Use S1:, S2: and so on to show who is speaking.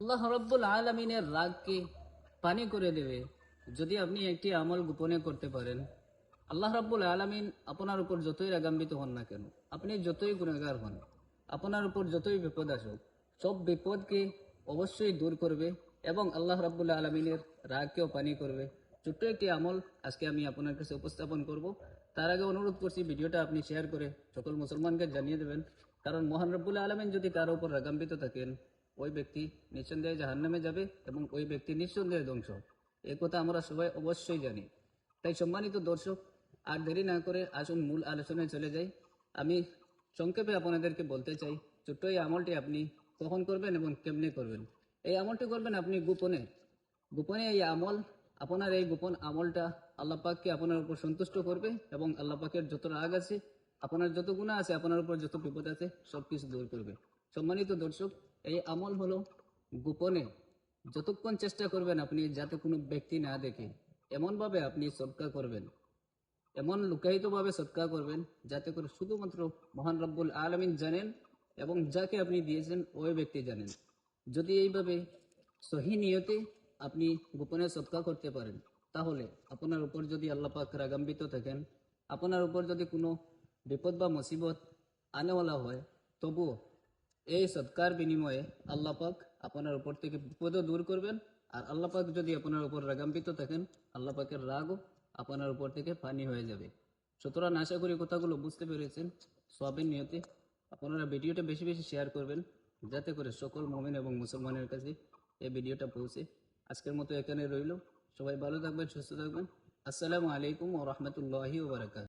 S1: আল্লাহ রাব্বুল আলামিনের রাগকে পানি করে দেবে যদি আপনি একটি আমল গোপনে করতে পারেন। আল্লাহ রাব্বুল আলামিন আপনার উপর যতই রাগান্বিত হন না কেন, আপনি যতই গুনাহগার হন, আপনার উপর যতই বিপদ আসুক, সব বিপদকে অবশ্যই দূর করবে এবং আল্লাহ রাব্বুল আলামিনের রাগকেও পানি করবে। ছোট্ট একটি আমল আজকে আমি আপনার কাছে উপস্থাপন করব। তার আগে অনুরোধ করছি ভিডিওটা আপনি শেয়ার করে সকল মুসলমানকে জানিয়ে দেবেন, কারণ মহান রব্বুল আলামিন যদি কারো উপর রাগান্বিত থাকেন, ওই ব্যক্তি নিঃসন্দেহে জাহান্নামে যাবে এবং ওই ব্যক্তি নিঃসন্দেহে ধ্বংস। এ কথা আমরা সবাই অবশ্যই জানি। তাই সম্মানিত দর্শক, আর দেরি না করে আসুন মূল আলোচনায় চলে যাই। আমি সংক্ষেপে আপনাদেরকে বলতে চাই, ছোট্ট এই আমলটি আপনি কখন করবেন এবং কেমনে করবেন। এই আমলটি করবেন আপনি গোপনে। গোপনে এই আমল, আপনার এই গোপন আমলটা আল্লাহ পাককে আপনার উপর সন্তুষ্ট করবে এবং আল্লাহ পাকের যত রাগ আছে, আপনার যত গুনাহ আছে, আপনার উপর যত বিপদ আছে, সবকিছু দূর করবে। সম্মানিত দর্শক, এই আমল হলো গোপনে যতক্ষণ চেষ্টা করবেন আপনি যাতে কোনো ব্যক্তি না দেখে, এমনভাবে আপনি সদকা করবেন, এমন লুকায়িতভাবে সদকা করবেন যাতে করে শুধুমাত্র মহান রব্বুল আলামিন জানেন এবং যাকে আপনি দিয়েছেন ওই ব্যক্তি জানেন। যদি এইভাবে সহি নিয়তে আপনি গোপনে সদকা করতে পারেন, তাহলে আপনার উপর যদি আল্লাহ পাক রাগান্বিত থাকেন, আপনার উপর যদি কোনো বিপদ বা মুসিবত আনেওয়ালা হয়, তবুও এই সদকার বিনিময়ে আল্লাহ পাক আপনার উপর থেকে বিপদও দূর করবেন। আর আল্লাহ পাক যদি আপনার উপর রাগান্বিত থাকেন, আল্লাহ পাকের রাগও আপনার উপর থেকে পানি হয়ে যাবে। সুতরাং আশা করি কথাগুলো বুঝতে পেরেছেন। সওয়াবের নিয়তে আপনারা ভিডিওটা বেশি বেশি শেয়ার করবেন, যাতে করে সকল মুমিন এবং মুসলমানের কাছে এই ভিডিওটা পৌঁছে। আজকের মতো এখানে রইল। সবাই ভালো থাকবেন, সুস্থ থাকবেন। আসসালামু আলাইকুম ওয়া রাহমাতুল্লাহি ওয়া বারাকাতুহু।